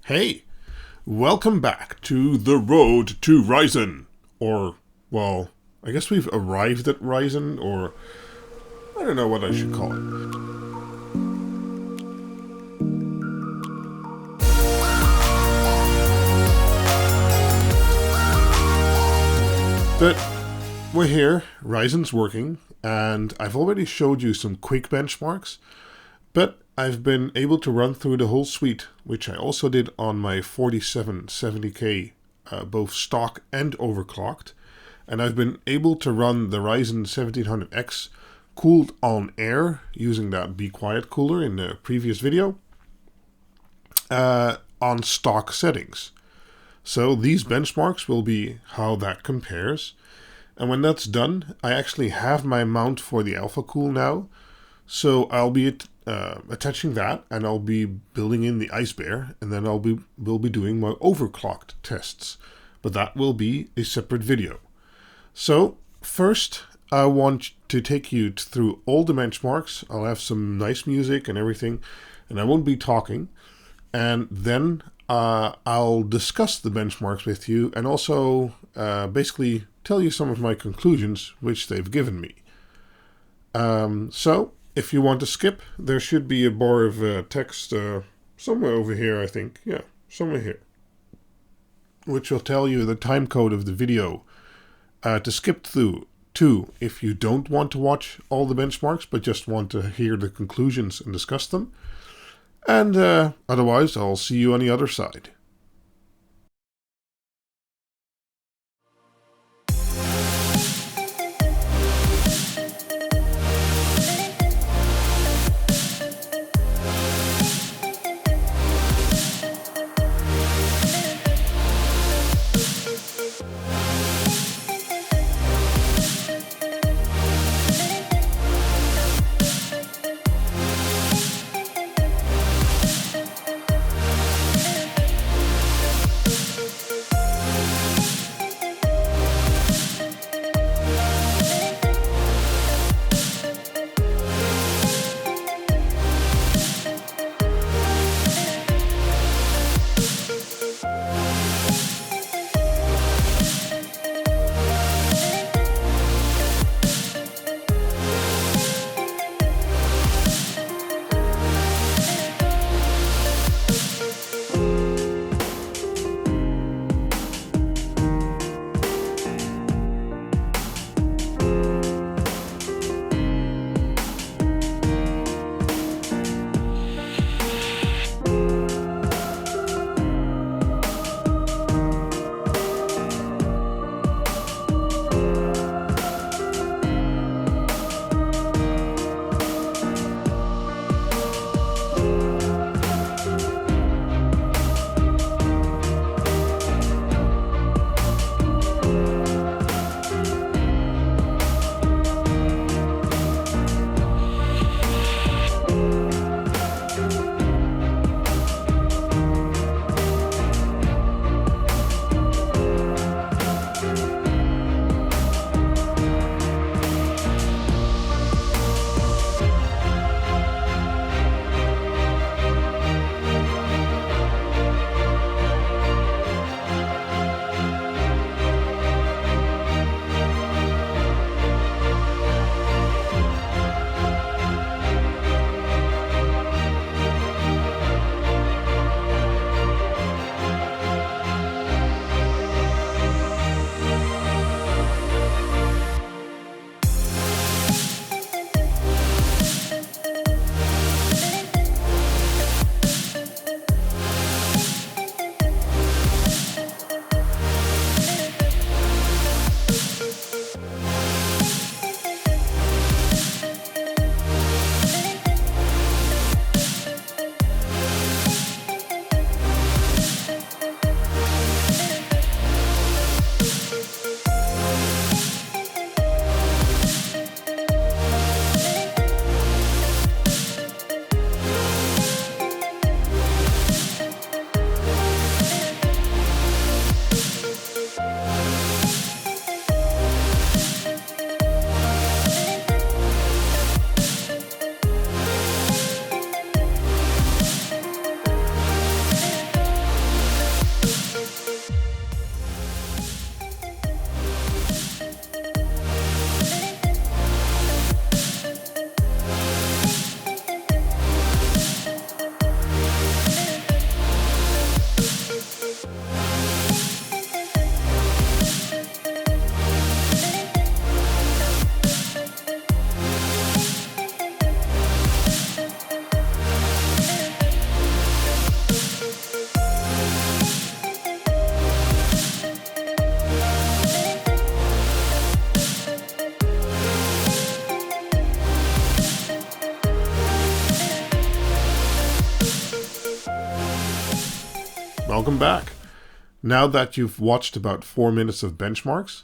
Hey, welcome back to the road to Ryzen. Or, well, I guess we've arrived at Ryzen, or I don't know what I should call it. But we're here, Ryzen's working, and I've already showed you some quick benchmarks, but I've been able to run through the whole suite, which I also did on my 4770k, both stock and overclocked. And I've been able to run the Ryzen 1700X cooled on air using that Be Quiet cooler in the previous video on stock settings. So these benchmarks will be how that compares. And when that's done, I actually have my mount for the Alpha Cool now. So I'll be attaching that, and I'll be building in the Ice Bear, and then we'll be doing my overclocked tests. But that will be a separate video. So first, I want to take you through all the benchmarks. I'll have some nice music and everything, and I won't be talking. And then I'll discuss the benchmarks with you, and also basically tell you some of my conclusions, which they've given me. So if you want to skip, there should be a bar of text somewhere over here, I think. Yeah, somewhere here. Which will tell you the time code of the video to skip through to if you don't want to watch all the benchmarks, but just want to hear the conclusions and discuss them. And otherwise, I'll see you on the other side. Welcome back. Now that you've watched about 4 minutes of benchmarks,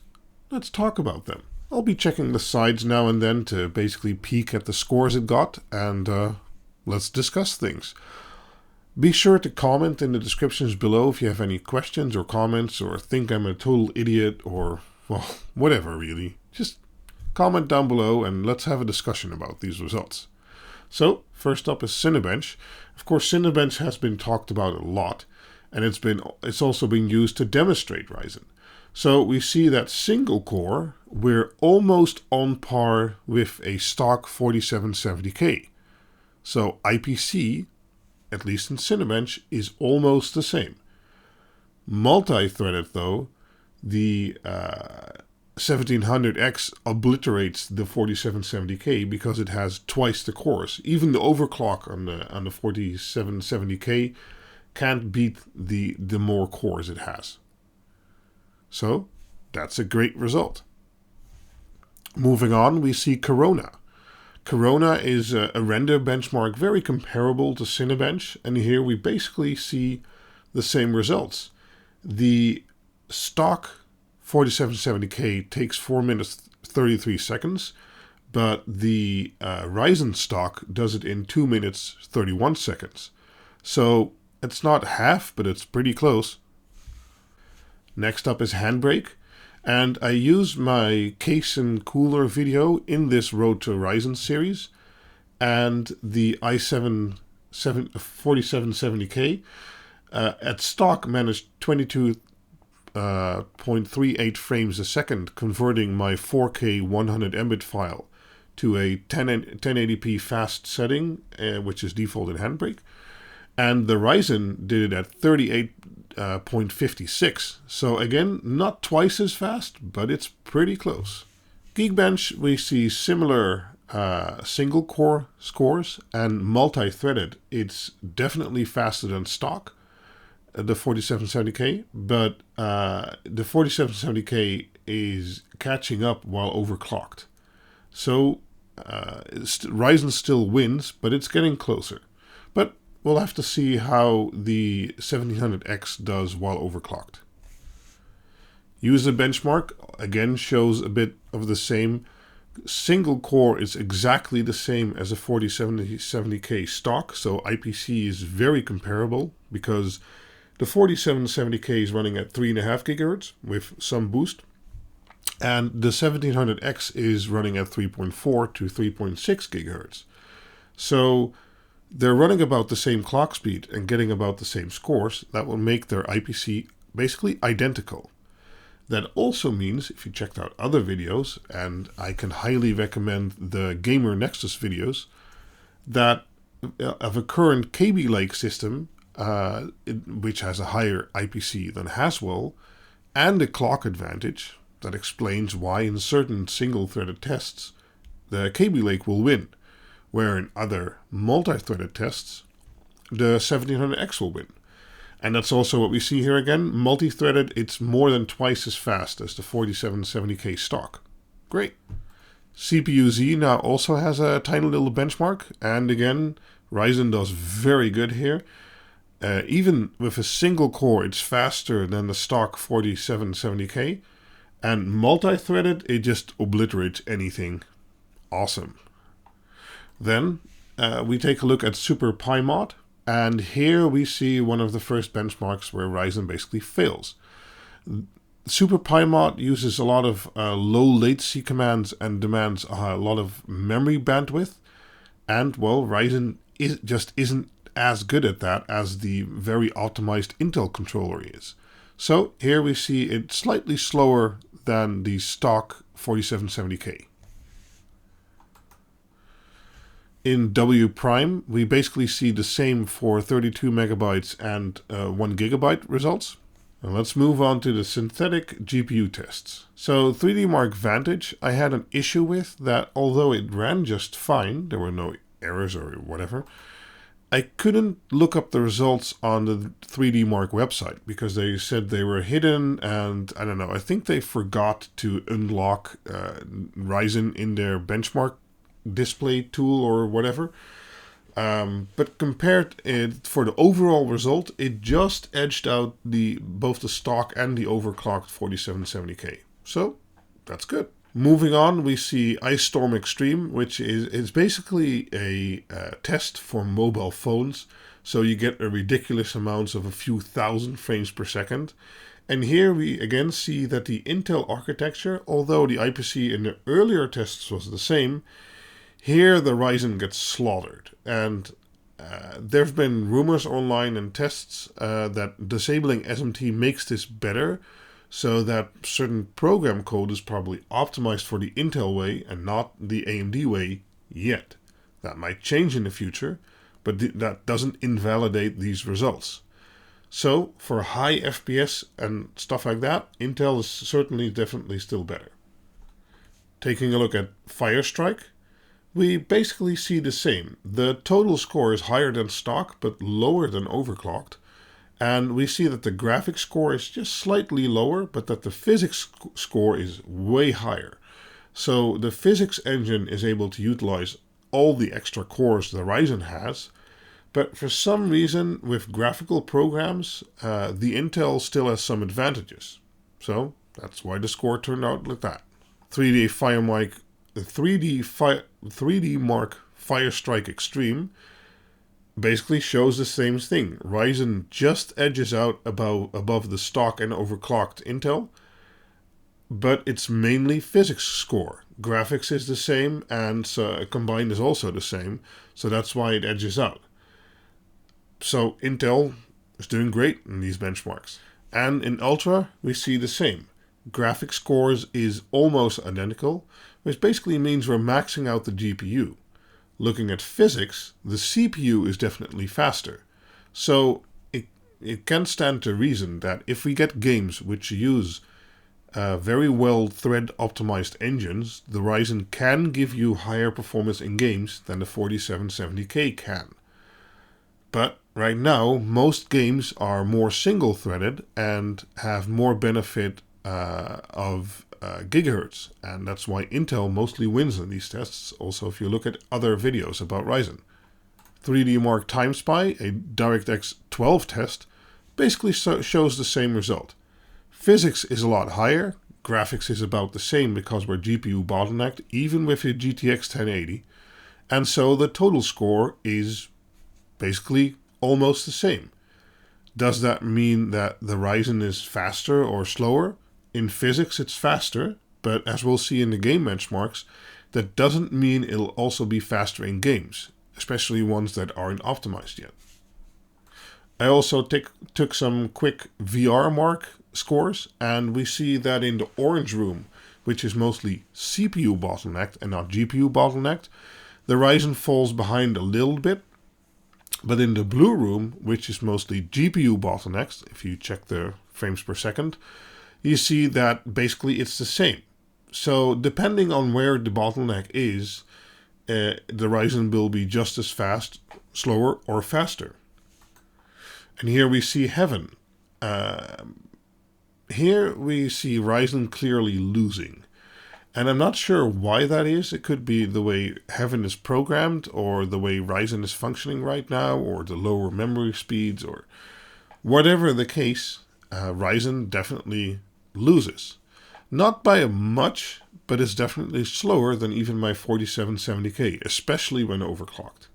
let's talk about them. I'll be checking the sides now and then to basically peek at the scores it got, and let's discuss things. Be sure to comment in the descriptions below if you have any questions or comments, or think I'm a total idiot, or, well, whatever really. Just comment down below and let's have a discussion about these results. So, first up is Cinebench. Of course, Cinebench has been talked about a lot, and it's also been used to demonstrate Ryzen. So we see that single core, we're almost on par with a stock 4770k. So IPC, at least in Cinebench, is almost the same. Multi-threaded though, the 1700X obliterates the 4770k because it has twice the cores. Even the overclock on the 4770k can't beat the more cores it has. So that's a great result. Moving on, we see Corona. Corona is a render benchmark very comparable to Cinebench, and here we basically see the same results. The stock 4770k takes 4 minutes 33 seconds, but the Ryzen stock does it in 2 minutes 31 seconds. So it's not half, but it's pretty close. Next up is Handbrake, and I used my case and cooler video in this RoadtoRyzen series, and the i7-4770k at stock managed 22.38 frames a second, converting my 4K 100 Mbit file to a 1080p fast setting, which is default in Handbrake. And the Ryzen did it at 38.56. So again, not twice as fast, but it's pretty close. Geekbench, we see similar single core scores, and multi-threaded, it's definitely faster than stock, the 4770k, but the 4770k is catching up while overclocked. So Ryzen still wins, but it's getting closer. But we'll have to see how the 1700X does while overclocked. User benchmark again shows a bit of the same. Single core is exactly the same as a 4770k stock, so IPC is very comparable because the 4770k is running at 3.5 GHz with some boost, and the 1700X is running at 3.4 to 3.6 GHz. So they're running about the same clock speed and getting about the same scores. That will make their IPC basically identical. That also means, if you checked out other videos, and I can highly recommend the Gamer Nexus videos, that of a current KB Lake system, which has a higher IPC than Haswell, and a clock advantage, that explains why in certain single-threaded tests, the KB Lake will win, where in other multi-threaded tests, the 1700X will win. And that's also what we see here again. Multi-threaded, it's more than twice as fast as the 4770k stock. Great. CPU-Z now also has a tiny little benchmark. And again, Ryzen does very good here. Even with a single core, it's faster than the stock 4770k. And multi-threaded, it just obliterates anything. Awesome. Then we take a look at Super Pi Mod. And here we see one of the first benchmarks where Ryzen basically fails. Super Pi Mod uses a lot of low latency commands and demands a lot of memory bandwidth. And, well, Ryzen just isn't as good at that as the very optimized Intel controller is. So here we see it slightly slower than the stock 4770k. In W Prime, we basically see the same for 32 megabytes and 1 gigabyte results. And let's move on to the synthetic GPU tests. So 3D Mark Vantage, I had an issue with that, although it ran just fine, there were no errors or whatever, I couldn't look up the results on the 3D Mark website because they said they were hidden, and I don't know, I think they forgot to unlock Ryzen in their benchmark display tool or whatever. But compared it for the overall result, it just edged out both the stock and the overclocked 4770k. So that's good. Moving on, we see Ice Storm Extreme, which is basically a test for mobile phones. So you get a ridiculous amounts of a few thousand frames per second. And here we again see that the Intel architecture, although the IPC in the earlier tests was the same, here the Ryzen gets slaughtered. And there have been rumors online and tests that disabling SMT makes this better, so that certain program code is probably optimized for the Intel way and not the AMD way yet. That might change in the future, but that doesn't invalidate these results. So for high FPS and stuff like that, Intel is certainly definitely still better. Taking a look at Firestrike, we basically see the same. The total score is higher than stock but lower than overclocked. And we see that the graphics score is just slightly lower, but that the physics score is way higher. So the physics engine is able to utilize all the extra cores the Ryzen has. But for some reason, with graphical programs, the Intel still has some advantages. So that's why the score turned out like that. 3D Mark Firestrike Extreme basically shows the same thing. Ryzen just edges out above the stock and overclocked Intel, but it's mainly physics score. Graphics is the same, and combined is also the same, so that's why it edges out. So Intel is doing great in these benchmarks. And in Ultra, we see the same. Graphics scores is almost identical, which basically means we're maxing out the GPU. Looking at physics, the CPU is definitely faster. So it can stand to reason that if we get games which use very well thread optimized engines, the Ryzen can give you higher performance in games than the 4770k can. But right now, most games are more single threaded and have more benefit of gigahertz, and that's why Intel mostly wins in these tests. Also, if you look at other videos about Ryzen. 3D Mark Time Spy, a DirectX 12 test, basically shows the same result. Physics is a lot higher, graphics is about the same because we're GPU bottlenecked, even with a GTX 1080, and so the total score is basically almost the same. Does that mean that the Ryzen is faster or slower? In physics it's faster, but as we'll see in the game benchmarks, that doesn't mean it'll also be faster in games, especially ones that aren't optimized yet. I also took some quick VR mark scores, and we see that in the orange room, which is mostly CPU bottlenecked and not GPU bottlenecked, the Ryzen falls behind a little bit. But in the blue room, which is mostly GPU bottlenecked, if you check the frames per second, you see that basically it's the same. So depending on where the bottleneck is, the Ryzen will be just as fast, slower, or faster. And here we see Heaven. Here we see Ryzen clearly losing. And I'm not sure why that is. It could be the way Heaven is programmed, or the way Ryzen is functioning right now, or the lower memory speeds, or whatever the case, Ryzen definitely loses. Not by much, but it's definitely slower than even my 4770k, especially when overclocked.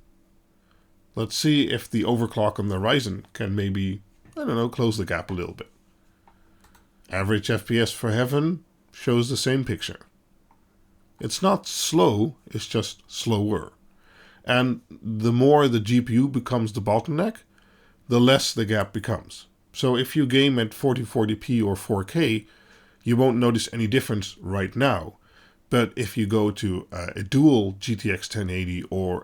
Let's see if the overclock on the Ryzen can maybe, close the gap a little bit. Average FPS for Heaven shows the same picture. It's not slow, it's just slower. And the more the GPU becomes the bottleneck, the less the gap becomes. So if you game at 4040p or 4K, you won't notice any difference right now. But if you go to a dual GTX 1080 or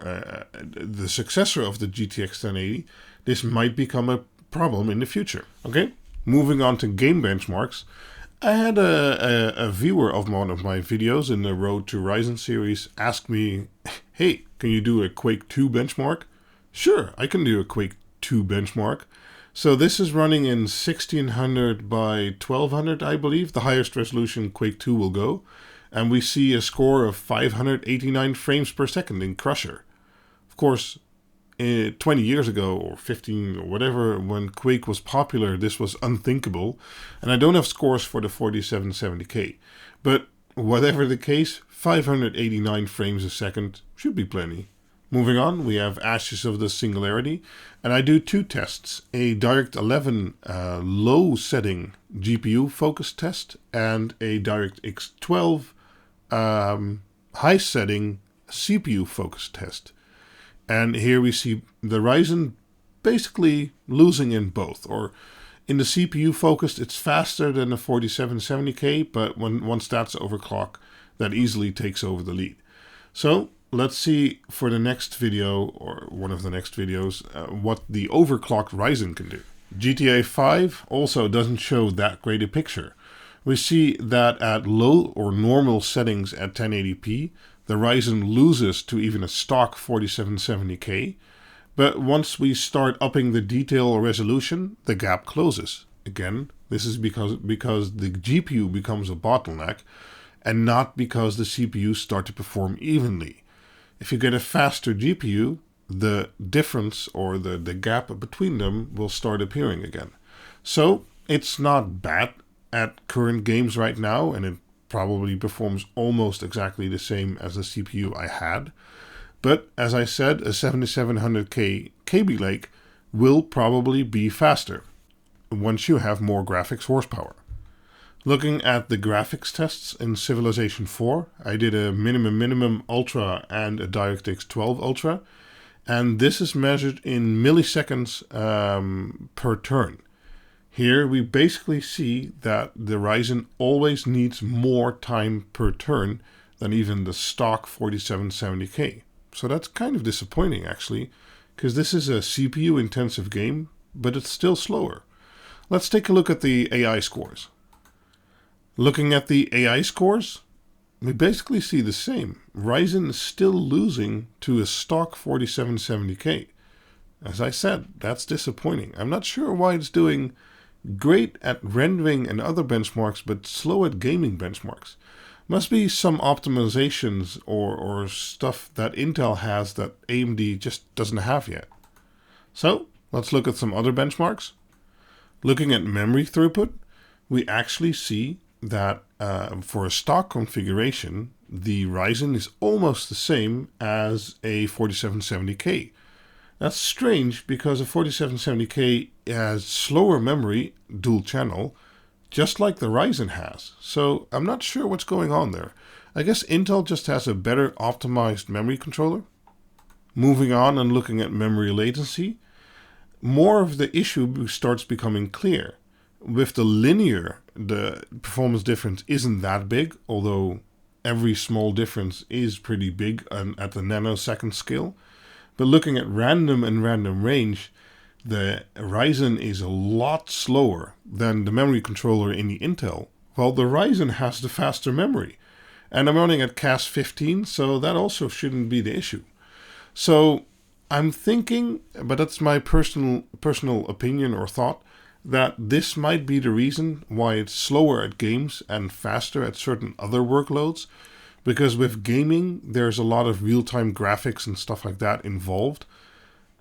the successor of the GTX 1080, this might become a problem in the future. Okay, moving on to game benchmarks. I had a viewer of one of my videos in the RoadtoRyzen series ask me, hey, can you do a Quake 2 benchmark? Sure, I can do a Quake 2 benchmark. So this is running in 1600 by 1200, I believe, the highest resolution Quake 2 will go. And we see a score of 589 frames per second in Crusher. Of course, 20 years ago or 15 or whatever, when Quake was popular, this was unthinkable. And I don't have scores for the 4770k. But whatever the case, 589 frames a second should be plenty. Moving on, we have Ashes of the Singularity, and I do two tests, a DirectX 11 low setting GPU focus test and a DirectX 12 high setting CPU focus test. And here we see the Ryzen basically losing in both, or in the CPU focused, it's faster than the 4770k, but once that's overclocked, that easily takes over the lead. So let's see for the next video, or one of the next videos, what the overclocked Ryzen can do. GTA 5 also doesn't show that great a picture. We see that at low or normal settings at 1080p, the Ryzen loses to even a stock 4770k, but once we start upping the detail or resolution, the gap closes. Again, this is because the GPU becomes a bottleneck, and not because the CPUs start to perform evenly. If you get a faster GPU, the difference or the gap between them will start appearing again. So it's not bad at current games right now, and it probably performs almost exactly the same as the CPU I had. But as I said, a 7700K Kaby Lake will probably be faster once you have more graphics horsepower. Looking at the graphics tests in Civilization 4, I did a minimum ultra and a DirectX 12 ultra, and this is measured in milliseconds per turn. Here we basically see that the Ryzen always needs more time per turn than even the stock 4770K. So that's kind of disappointing actually, because this is a CPU intensive game, but it's still slower. Let's take a look at the AI scores. Looking at the AI scores, we basically see the same. Ryzen is still losing to a stock 4770K. As I said, that's disappointing. I'm not sure why it's doing great at rendering and other benchmarks, but slow at gaming benchmarks. Must be some optimizations or stuff that Intel has that AMD just doesn't have yet. So let's look at some other benchmarks. Looking at memory throughput, we actually see that for a stock configuration, the Ryzen is almost the same as a 4770K. That's strange because a 4770K has slower memory, dual channel, just like the Ryzen has. So I'm not sure what's going on there. I guess Intel just has a better optimized memory controller. Moving on and looking at memory latency, more of the issue starts becoming clear. With the linear, the performance difference isn't that big, although every small difference is pretty big at the nanosecond scale. But looking at random and random range, the Ryzen is a lot slower than the memory controller in the Intel, while the Ryzen has the faster memory. And I'm running at CAS 15, so that also shouldn't be the issue. So I'm thinking, but that's my personal opinion or thought, that this might be the reason why it's slower at games and faster at certain other workloads, because with gaming there's a lot of real-time graphics and stuff like that involved,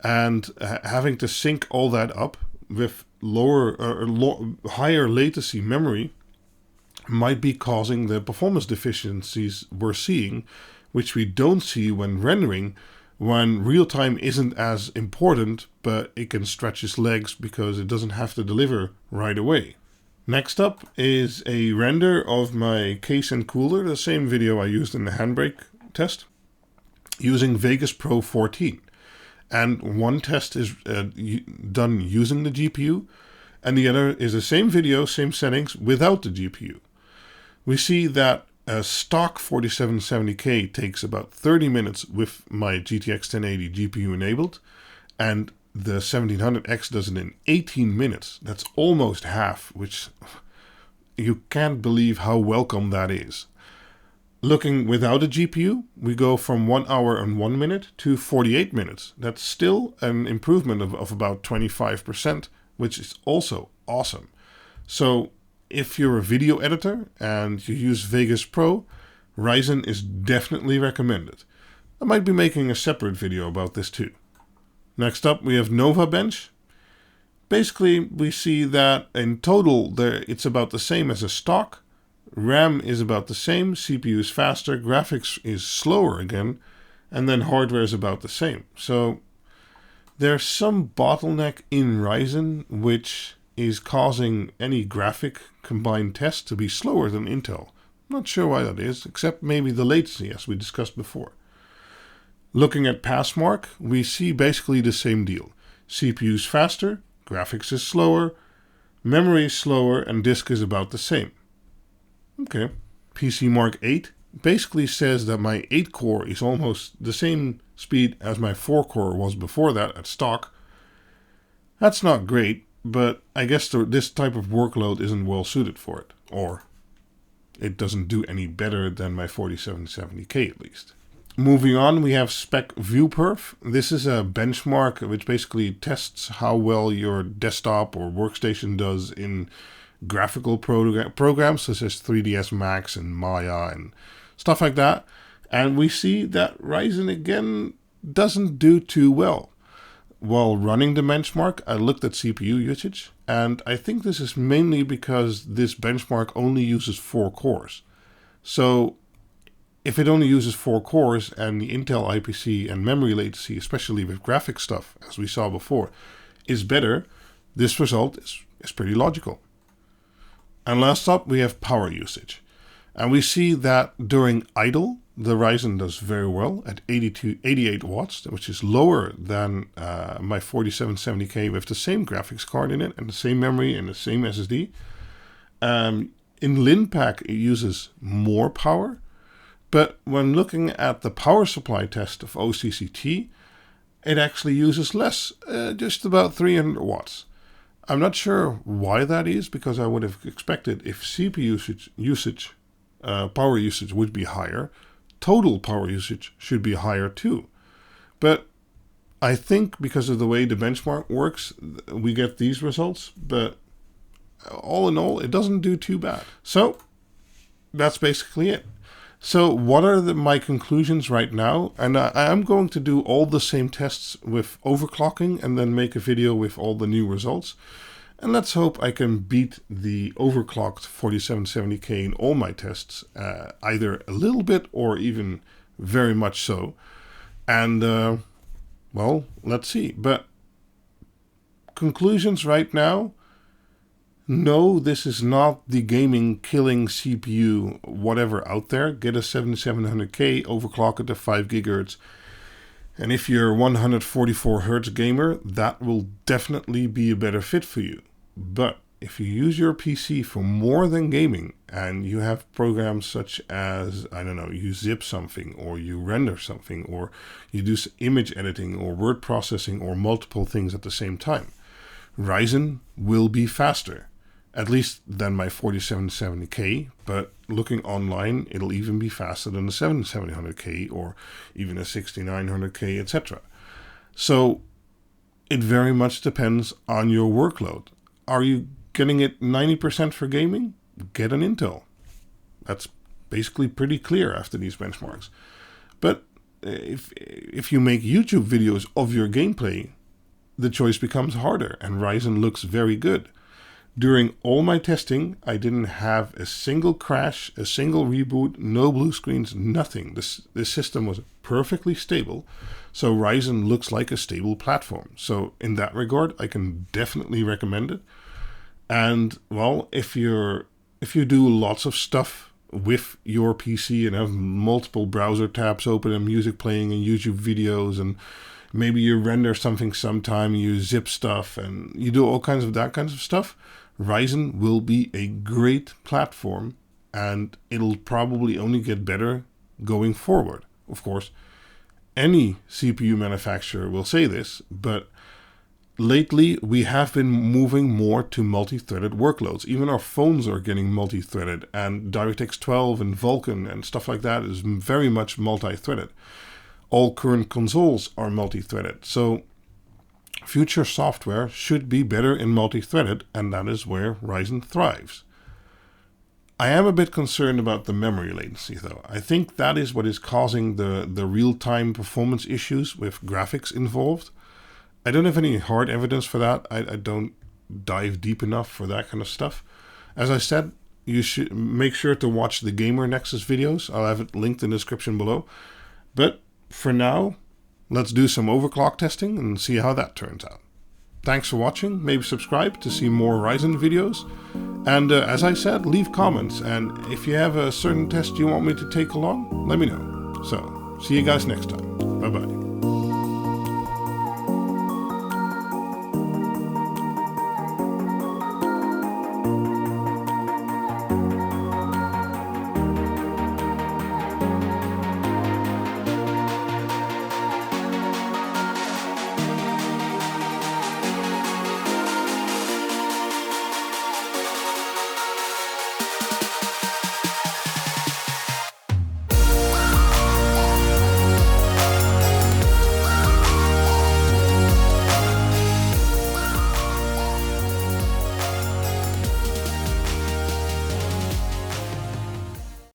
and having to sync all that up with higher latency memory might be causing the performance deficiencies we're seeing, which we don't see when rendering, when real-time isn't as important, but it can stretch its legs because it doesn't have to deliver right away. Next up is a render of my case and cooler, the same video I used in the handbrake test, using Vegas Pro 14. And one test is done using the GPU, and the other is the same video, same settings, without the GPU. We see that a stock 4770K takes about 30 minutes with my GTX 1080 GPU enabled, and the 1700X does it in 18 minutes. That's almost half, which you can't believe how welcome that is. Looking without a GPU, we go from 1 hour and 1 minute to 48 minutes. That's still an improvement of about 25%, which is also awesome. So if you're a video editor and you use Vegas Pro, Ryzen is definitely recommended. I might be making a separate video about this too. Next up, we have Nova Bench. Basically, we see that in total, it's about the same as a stock. RAM is about the same, CPU is faster, graphics is slower again, and then hardware is about the same. So there's some bottleneck in Ryzen which is causing any graphic combined test to be slower than Intel. Not sure why that is, except maybe the latency, as we discussed before. Looking at Passmark, we see basically the same deal. CPU is faster, graphics is slower, memory is slower, and disk is about the same. Okay, PC Mark 8 basically says that my 8-core is almost the same speed as my 4-core was before that at stock. That's not great, but I guess this type of workload isn't well suited for it, or it doesn't do any better than my 4770k at least. Moving on, we have Spec ViewPerf. This is a benchmark which basically tests how well your desktop or workstation does in graphical programs such as 3ds Max and Maya and stuff like that. And we see that Ryzen again doesn't do too well. While running the benchmark, I looked at CPU usage, and I think this is mainly because this benchmark only uses 4 cores. So if it only uses 4 cores and the Intel IPC and memory latency, especially with graphic stuff, as we saw before, is better, this result is pretty logical. And last up, we have power usage. And we see that during idle, the Ryzen does very well at 88 watts, which is lower than my 4770k with the same graphics card in it and the same memory and the same SSD. In LinPack, it uses more power. But when looking at the power supply test of OCCT, it actually uses less, just about 300 watts. I'm not sure why that is, because I would have expected if CPU power usage would be higher, total power usage should be higher too. But I think because of the way the benchmark works, we get these results, but all in all, it doesn't do too bad. So that's basically it. So what are my conclusions right now? And I am going to do all the same tests with overclocking and then make a video with all the new results. And let's hope I can beat the overclocked 4770k in all my tests, either a little bit or even very much so. And, well, let's see. But conclusions right now? No, this is not the gaming killing CPU whatever out there. Get a 7700K, overclock it to 5 GHz. And if you're a 144 Hz gamer, that will definitely be a better fit for you. But if you use your PC for more than gaming and you have programs such as, I don't know, you zip something or you render something or you do image editing or word processing or multiple things at the same time, Ryzen will be faster. At least than my 4770k, but looking online, it'll even be faster than the 7700k or even a 6900k, etc. So it very much depends on your workload. Are you getting it 90% for gaming? Get an Intel. That's basically pretty clear after these benchmarks. But if you make YouTube videos of your gameplay, the choice becomes harder, and Ryzen looks very good. During all my testing, I didn't have a single crash, a single reboot, no blue screens, nothing. This system was perfectly stable, so Ryzen looks like a stable platform. So in that regard, I can definitely recommend it. And well, if you do lots of stuff with your PC and have multiple browser tabs open and music playing and YouTube videos, and maybe you render something sometime, you zip stuff, and you do all kinds of that kinds of stuff, Ryzen will be a great platform, and it'll probably only get better going forward. Of course, any CPU manufacturer will say this, but lately we have been moving more to multi-threaded workloads. Even our phones are getting multi-threaded, and DirectX 12 and Vulkan and stuff like that is very much multi-threaded. All current consoles are multi-threaded, so future software should be better in multi-threaded, and that is where Ryzen thrives. I am a bit concerned about the memory latency though. I think that is what is causing the real-time performance issues with graphics involved. I don't have any hard evidence for that. I don't dive deep enough for that kind of stuff. As I said, you should make sure to watch the Gamer Nexus videos. I'll have it linked in the description below. But for now, let's do some overclock testing and see how that turns out. Thanks for watching. Maybe subscribe to see more Ryzen videos. And as I said, leave comments. And if you have a certain test you want me to take along, let me know. So, see you guys next time. Bye-bye.